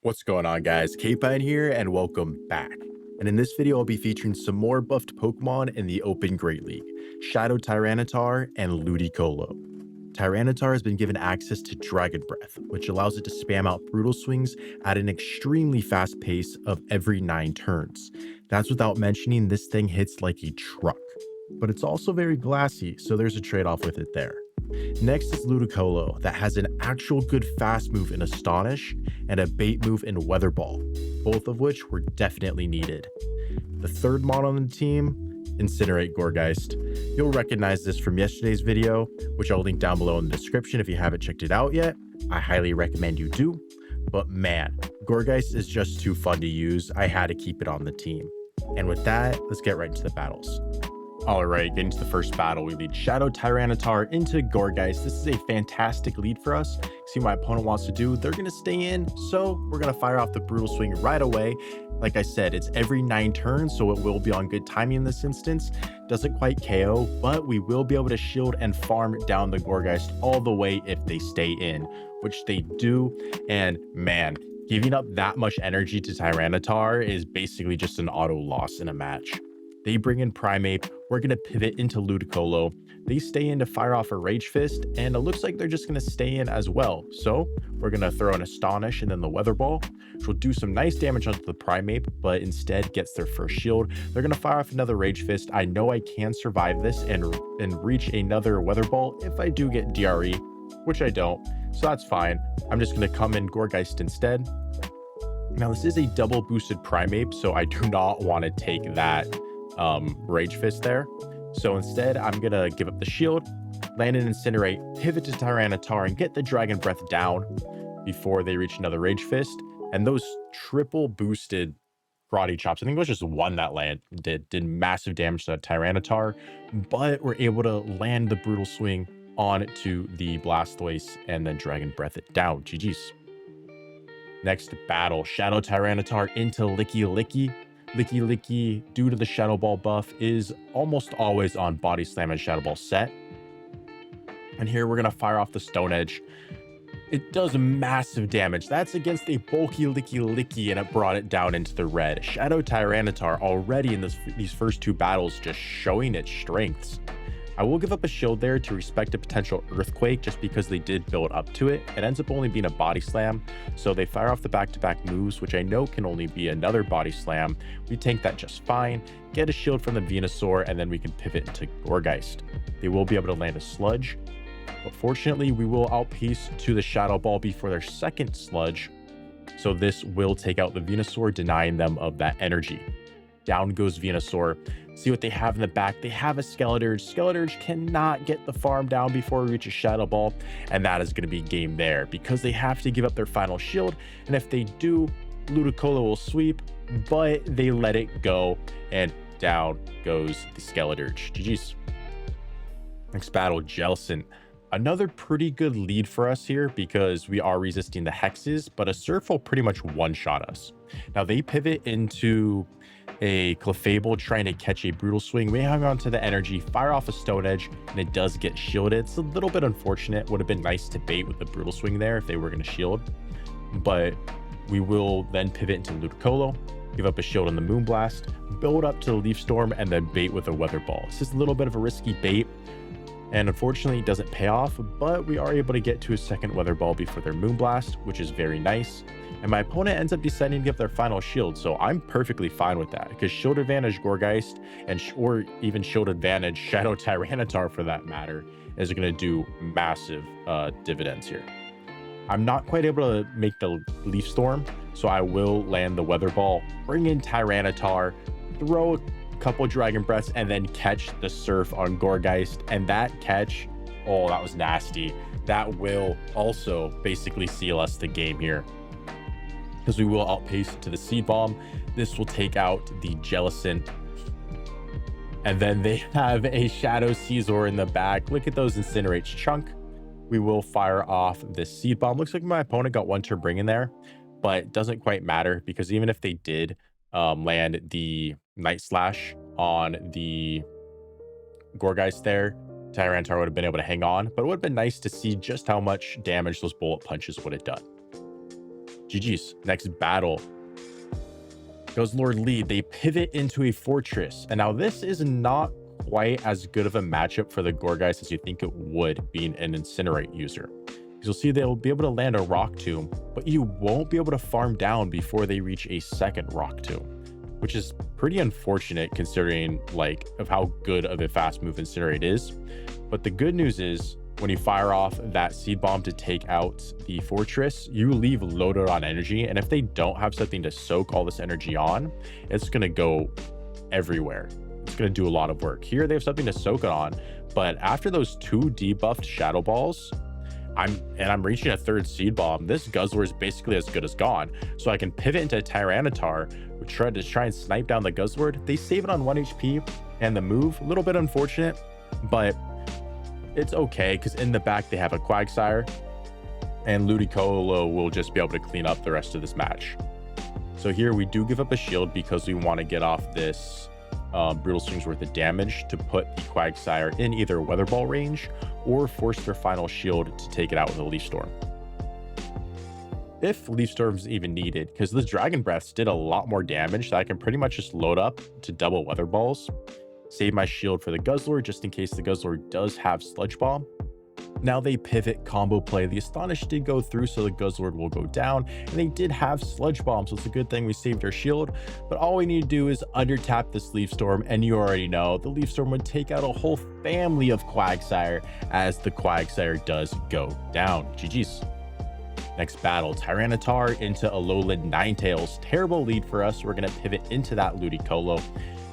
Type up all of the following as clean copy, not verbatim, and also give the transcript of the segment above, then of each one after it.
What's going on, guys? Capine here and welcome back. And in this video, I'll be featuring some more buffed Pokemon in the Open Great League, Shadow Tyranitar and Ludicolo. Tyranitar has been given access to Dragon Breath, which allows it to spam out Brutal Swings at an extremely fast pace of every 9 turns. That's without mentioning this thing hits like a truck. But it's also very glassy, so there's a trade-off with it there. Next is Ludicolo, that has an actual good fast move in Astonish and a bait move in Weather Ball, both of which were definitely needed. The third mod on the team, Incinerate Gourgeist. You'll recognize this from yesterday's video, which I'll link down below in the description if you haven't checked it out yet. I highly recommend you do. But man, Gourgeist is just too fun to use. I had to keep it on the team. And with that, let's get right into the battles. Alright, getting to the first battle, we lead Shadow Tyranitar into Gourgeist. This is a fantastic lead for us. See what my opponent wants to do. They're going to stay in, so we're going to fire off the Brutal Swing right away. Like I said, it's every 9 turns, so it will be on good timing in this instance. Doesn't quite KO, but we will be able to shield and farm down the Gourgeist all the way if they stay in, which they do. And man, giving up that much energy to Tyranitar is basically just an auto loss in a match. They bring in Primeape. We're going to pivot into Ludicolo. They stay in to fire off a Rage Fist, and it looks like they're just going to stay in as well. So we're going to throw an Astonish and then the Weather Ball, which will do some nice damage onto the Primeape, but instead gets their first shield. They're going to fire off another Rage Fist. I know I can survive this and reach another Weather Ball if I do get DRE, which I don't, so that's fine. I'm just going to come in Gourgeist instead. Now, this is a double boosted Primeape, so I do not want to take that Rage Fist there. So instead, I'm gonna give up the shield, land an Incinerate, pivot to Tyranitar, and get the Dragon Breath down before they reach another Rage Fist. And those triple boosted Karate Chops, I think it was just one that did massive damage to that Tyranitar, but we're able to land the Brutal Swing onto the Blastoise and then Dragon Breath it down. GG's. Next battle, Shadow Tyranitar into Lickilicky. Lickilicky, due to the Shadow Ball buff, is almost always on Body Slam and Shadow Ball set. And here we're going to fire off the Stone Edge. It does massive damage. That's against a bulky Lickilicky, and it brought it down into the red. Shadow Tyranitar already in these first 2 battles just showing its strengths. I will give up a shield there to respect a potential Earthquake just because they did build up to it. It ends up only being a Body Slam, so they fire off the back-to-back moves, which I know can only be another Body Slam. We tank that just fine, get a shield from the Venusaur, and then we can pivot into Gourgeist. They will be able to land a Sludge, but fortunately we will outpace to the Shadow Ball before their second Sludge, so this will take out the Venusaur, denying them of that energy. Down goes Venusaur. See what they have in the back. They have a Skeleturge. Skeleturge cannot get the farm down before we reach a Shadow Ball, and that is going to be game there because they have to give up their final shield, and if they do, Ludicolo will sweep, but they let it go, and down goes the Skeleturge. GG's. Next battle, Jellicent. Another pretty good lead for us here because we are resisting the hexes, but a Surf will pretty much one-shot us. Now they pivot into a Clefable trying to catch a Brutal Swing. We hang on to the energy, fire off a Stone Edge, and it does get shielded. It's a little bit unfortunate. Would have been nice to bait with the Brutal Swing there if they were going to shield, but we will then pivot into Ludicolo, give up a shield on the Moonblast, build up to the Leaf Storm, and then bait with a Weather Ball. This is a little bit of a risky bait, and unfortunately it doesn't pay off, but we are able to get to a second Weather Ball before their Moonblast, which is very nice. And my opponent ends up deciding to give their final shield, so I'm perfectly fine with that because shield advantage Gourgeist or even shield advantage Shadow Tyranitar for that matter is going to do massive dividends here. I'm not quite able to make the Leaf Storm, so I will land the Weather Ball, bring in Tyranitar, throw a couple Dragon Breaths, and then catch the Surf on Gourgeist. And that catch, oh, that was nasty. That will also basically seal us the game here, because we will outpace to the Seed Bomb. This will take out the Jellicent. And then they have a Shadow Scizor in the back. Look at those Incinerates chunk. We will fire off this Seed Bomb. Looks like my opponent got 1 turn bring in there, but it doesn't quite matter because even if they did land the Night Slash on the Gourgeist there, Tyranitar would have been able to hang on, but it would have been nice to see just how much damage those bullet punches would have done. GG's. Next battle. Guzzlord Lead. They pivot into a fortress. And now this is not quite as good of a matchup for the Gourgeist as you think it would, being an Incinerate user. You'll see they'll be able to land a Rock Tomb, but you won't be able to farm down before they reach a second Rock Tomb, which is pretty unfortunate considering like of how good of a fast move Incinerate is. But the good news is when you fire off that Seed Bomb to take out the fortress, you leave loaded on energy, and if they don't have something to soak all this energy on, it's going to go everywhere. It's going to do a lot of work. Here they have something to soak it on, but after those 2 debuffed Shadow Balls, I'm reaching a 3rd Seed Bomb. This Guzzlord is basically as good as gone. So I can pivot into Tyranitar, which try and snipe down the Guzzlord. They save it on 1 HP, and the move, a little bit unfortunate, but it's okay because in the back they have a Quagsire, and Ludicolo will just be able to clean up the rest of this match. So here we do give up a shield because we want to get off this Brutal Swing's worth of damage to put the Quagsire in either Weather Ball range or force their final shield to take it out with a Leaf Storm. If Leaf Storm's even needed, because the Dragon Breaths did a lot more damage, that I can pretty much just load up to double Weather Balls, save my shield for the Guzzlord just in case the Guzzlord does have Sludge Bomb. Now they pivot combo play. The Astonish did go through, so the Guzzlord will go down, and they did have Sludge Bomb, so it's a good thing we saved our shield. But all we need to do is under tap this Leaf Storm, and you already know the Leaf Storm would take out a whole family of Quagsire as the Quagsire does go down. GG's. Next battle, Tyranitar into Alolan Ninetales. Terrible lead for us. We're going to pivot into that Ludicolo,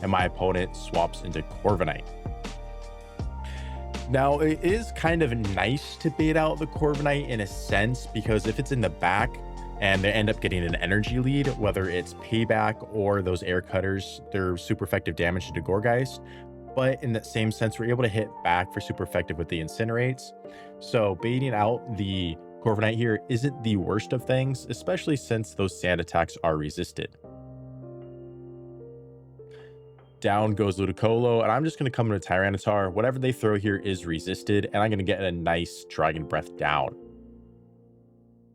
and my opponent swaps into Corviknight. Now, it is kind of nice to bait out the Corviknight in a sense, because if it's in the back and they end up getting an energy lead, whether it's Payback or those Air Cutters, they're super effective damage to Gourgeist. But in that same sense, we're able to hit back for super effective with the Incinerates. So baiting out the Corviknight here isn't the worst of things, especially since those sand attacks are resisted. Down goes Ludicolo, and I'm just going to come into Tyranitar. Whatever they throw here is resisted, and I'm going to get a nice Dragon Breath down.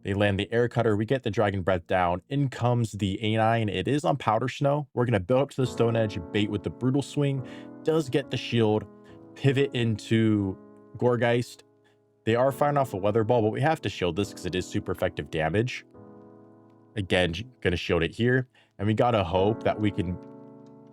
They land the Air Cutter. We get the Dragon Breath down. In comes the A9. It is on Powder Snow. We're going to build up to the Stone Edge, bait with the Brutal Swing. Does get the shield. Pivot into Gourgeist. They are firing off a Weather Ball, but we have to shield this because it is super effective damage. Again, going to shield it here. And we got to hope that we can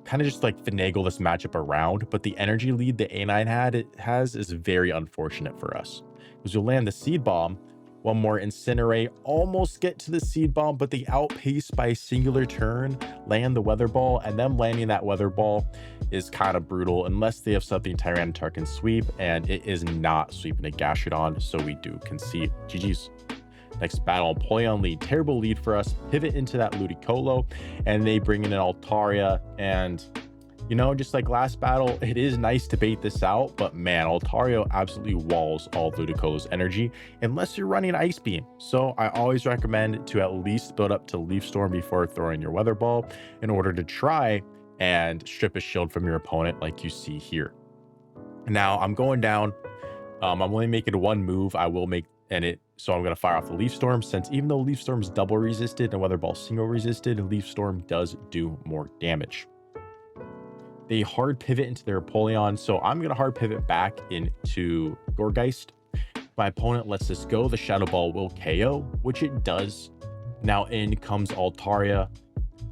kind of just like finagle this matchup around, but the energy lead the A9 has is very unfortunate for us, because you'll land the Seed Bomb, one more Incinerate, almost get to the Seed Bomb, but they outpace by a singular turn, land the Weather Ball, and them landing that Weather Ball is kind of brutal unless they have something Tyranitar can sweep, and it is not sweeping a Gastrodon, so we do concede. GG's. Next battle, Empoleon Lead. Terrible lead for us. Pivot into that Ludicolo, and they bring in an Altaria. And, you know, just like last battle, it is nice to bait this out, but man, Altaria absolutely walls all Ludicolo's energy, unless you're running Ice Beam. So I always recommend to at least build up to Leaf Storm before throwing your Weather Ball in order to try and strip a shield from your opponent like you see here. Now, I'm going down. I'm only making one move. I will make so I'm going to fire off the Leaf Storm, since even though Leaf Storm's double resisted and Weather Ball single resisted, Leaf Storm does do more damage. They hard pivot into their Empoleon, so I'm going to hard pivot back into Gourgeist. My opponent lets this go. The Shadow Ball will KO, which it does. Now in comes Altaria,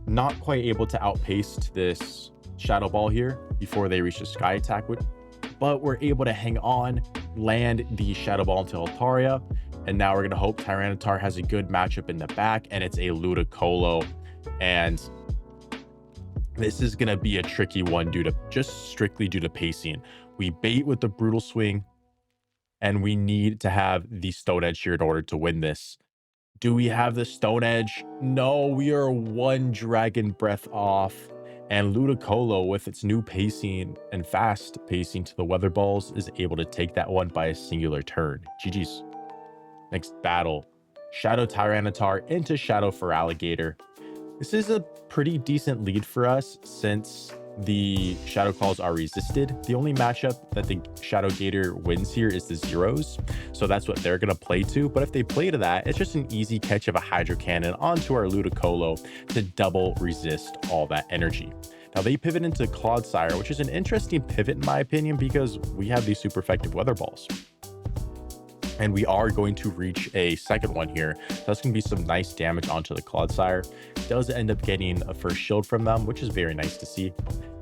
not quite able to outpace this Shadow Ball here before they reach the Sky Attack, but we're able to hang on, land the Shadow Ball into Altaria, and now we're going to hope Tyranitar has a good matchup in the back, and it's a Ludicolo, and this is going to be a tricky one strictly due to pacing. We bait with the Brutal Swing, and we need to have the Stone Edge here in order to win this. Do we have the Stone Edge? No, we are one Dragon Breath off. And Ludicolo, with its new pacing and fast pacing to the Weather Balls, is able to take that one by a singular turn. GG's. Next battle, Shadow Tyranitar into Shadow Feraligatr. This is a pretty decent lead for us, since the Shadow Claws are resisted. The only matchup that the Shadow Gator wins here is the Zeros, so that's what they're going to play to. But if they play to that, it's just an easy catch of a Hydro Cannon onto our Ludicolo to double resist all that energy. Now they pivot into Clodsire, which is an interesting pivot in my opinion, because we have these super effective Weather Balls. And we are going to reach a second one here. That's going to be some nice damage onto the Clodsire. Does end up getting a first shield from them, which is very nice to see.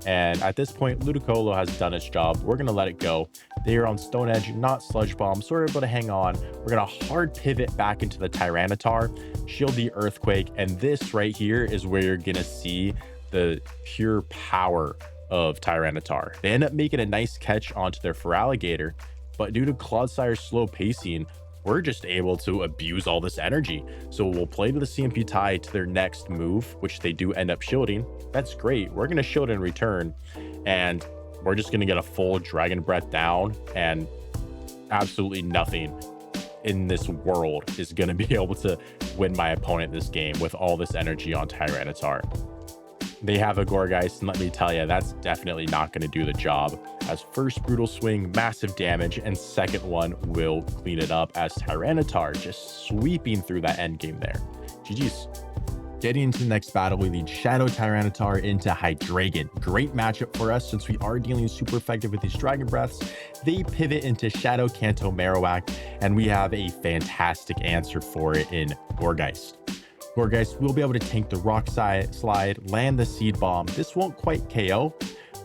And at this point, Ludicolo has done its job. We're going to let it go. They are on Stone Edge, not Sludge Bomb, so we're able to hang on. We're going to hard pivot back into the Tyranitar, shield the Earthquake, and this right here is where you're going to see the pure power of Tyranitar. They end up making a nice catch onto their Feraligatr, but due to Clodsire's slow pacing, we're just able to abuse all this energy. So we'll play to the CMP tie to their next move, which they do end up shielding. That's great. We're going to shield in return, and we're just going to get a full Dragon Breath down, and absolutely nothing in this world is going to be able to win my opponent this game with all this energy on Tyranitar. They have a Gourgeist, and let me tell you, that's definitely not going to do the job, as first Brutal Swing, massive damage, and second one will clean it up as Tyranitar just sweeping through that end game there. GG's. Getting into the next battle, we lead Shadow Tyranitar into Hydreigon. Great matchup for us since we are dealing super effective with these Dragon Breaths. They pivot into Shadow Kanto Marowak, and we have a fantastic answer for it in Gourgeist. Gourgeist will be able to tank the Rock Slide, land the Seed Bomb. This won't quite KO,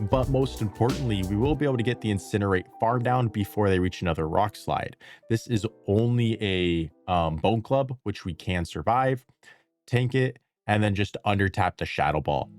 but most importantly, we will be able to get the Incinerate farm down before they reach another Rock Slide. This is only a Bone Club, which we can survive, tank it, and then just under tap the Shadow Ball.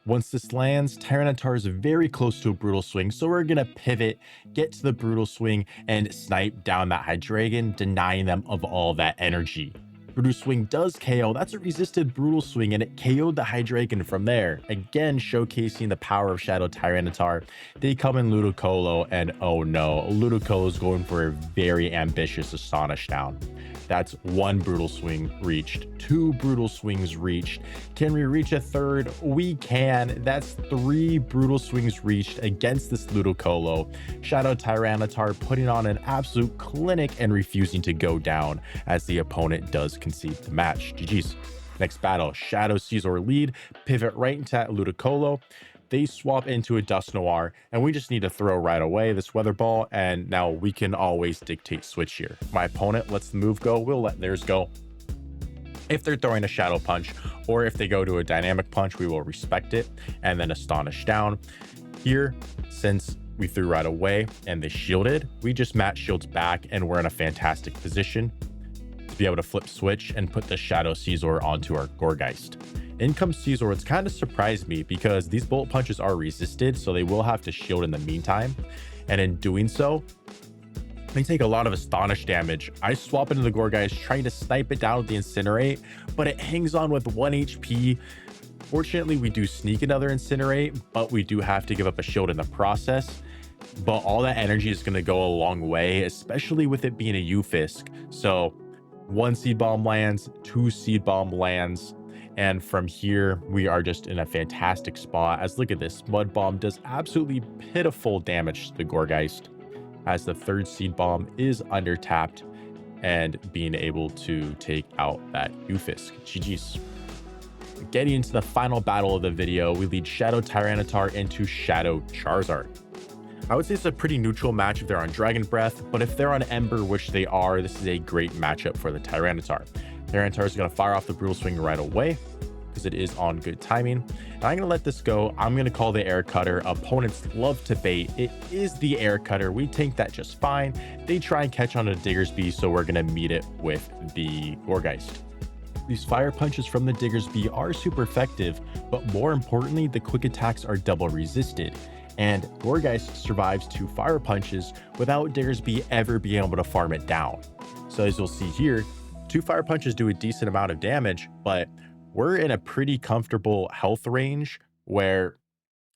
Once this lands, Tyranitar is very close to a Brutal Swing, so we're going to pivot, get to the Brutal Swing, and snipe down that Hydreigon, denying them of all that energy. Brutal Swing does KO. That's a resisted Brutal Swing, and it KO'd the Hydreigon from there. Again, showcasing the power of Shadow Tyranitar. They come in Ludicolo, and oh no, Ludicolo is going for a very ambitious Astonish down. That's one Brutal Swing reached, two Brutal Swings reached. Can we reach a third? We can. That's three Brutal Swings reached against this Ludicolo. Shadow Tyranitar putting on an absolute clinic and refusing to go down as the opponent does concede the match. GG's. Next battle, Shadow Scizor Lead, pivot right into that Ludicolo. They swap into a Dusknoir, and we just need to throw right away this Weather Ball, and now we can always dictate switch here. My opponent lets the move go, we'll let theirs go. If they're throwing a Shadow Punch, or if they go to a Dynamic Punch, we will respect it, and then Astonish down. Here, since we threw right away and they shielded, we just match shields back, and we're in a fantastic position to be able to flip switch and put the Shadow Scizor onto our Gourgeist. In comes Scizor. It's kind of surprised me because these bullet punches are resisted, so they will have to shield in the meantime. And in doing so, they take a lot of Astonish damage. I swap into the Gourgeist, trying to snipe it down with the Incinerate, but it hangs on with 1 HP. Fortunately, we do sneak another Incinerate, but we do have to give up a shield in the process. But all that energy is going to go a long way, especially with it being a Ufisk. So 1 Seed Bomb lands, 2 Seed Bomb lands. And from here, we are just in a fantastic spot. As look at this, Mud Bomb does absolutely pitiful damage to the Gourgeist, as the 3rd Seed Bomb is under tapped and being able to take out that Ufisk. GG's. Getting into the final battle of the video, we lead Shadow Tyranitar into Shadow Charizard. I would say it's a pretty neutral match if they're on Dragon Breath, but if they're on Ember, which they are, this is a great matchup for the Tyranitar. Tyranitar is going to fire off the Brutal Swing right away because it is on good timing. And I'm going to let this go. I'm going to call the Air Cutter. Opponents love to bait. It is the Air Cutter. We tank that just fine. They try and catch on a Diggersby, so we're going to meet it with the Gourgeist. These fire punches from the Diggersby are super effective, but more importantly, the quick attacks are double resisted. And Gourgeist survives 2 fire punches without Diggersby ever being able to farm it down. So as you'll see here, 2 fire punches do a decent amount of damage, but we're in a pretty comfortable health range where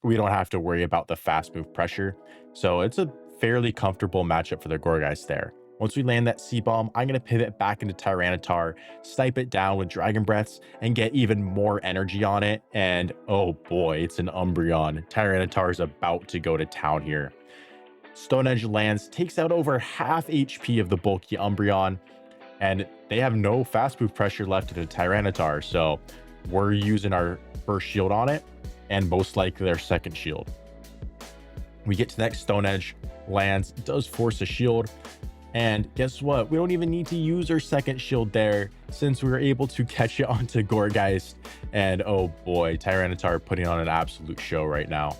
we don't have to worry about the fast move pressure. So it's a fairly comfortable matchup for the Gourgeist there. Once we land that C-Bomb, I'm going to pivot back into Tyranitar, snipe it down with Dragon Breaths, and get even more energy on it. And oh boy, it's an Umbreon. Tyranitar is about to go to town here. Stone Edge lands, takes out over half HP of the bulky Umbreon, and they have no fast move pressure left in the Tyranitar. So we're using our first shield on it, and most likely their second shield. We get to the next Stone Edge, lands, does force a shield. And guess what? We don't even need to use our second shield there, since we were able to catch it onto Gourgeist. And oh boy, Tyranitar putting on an absolute show right now.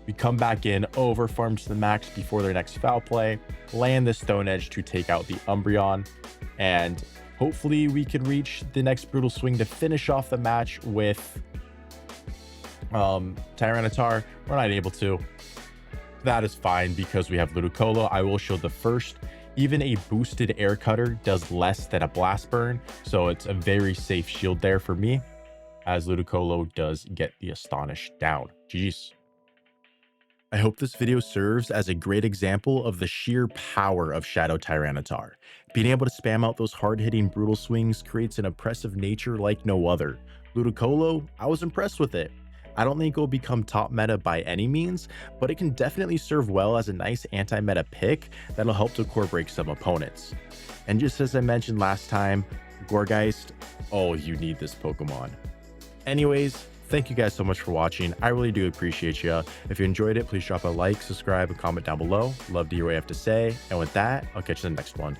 We come back in, over farm to the max before their next foul play, land the Stone Edge to take out the Umbreon, and hopefully we can reach the next Brutal Swing to finish off the match with Tyranitar. We're not able to. That is fine because we have Ludicolo. I will show the first. Even a boosted Air Cutter does less than a Blast Burn, so it's a very safe shield there for me, as Ludicolo does get the Astonish down. Jeez. I hope this video serves as a great example of the sheer power of Shadow Tyranitar. Being able to spam out those hard-hitting Brutal Swings creates an oppressive nature like no other. Ludicolo, I was impressed with it. I don't think it will become top meta by any means, but it can definitely serve well as a nice anti-meta pick that'll help to core break some opponents. And just as I mentioned last time, Gourgeist, oh, you need this Pokemon. Anyways, thank you guys so much for watching. I really do appreciate you. If you enjoyed it, please drop a like, subscribe, and comment down below. Love to hear what you have to say. And with that, I'll catch you in the next one.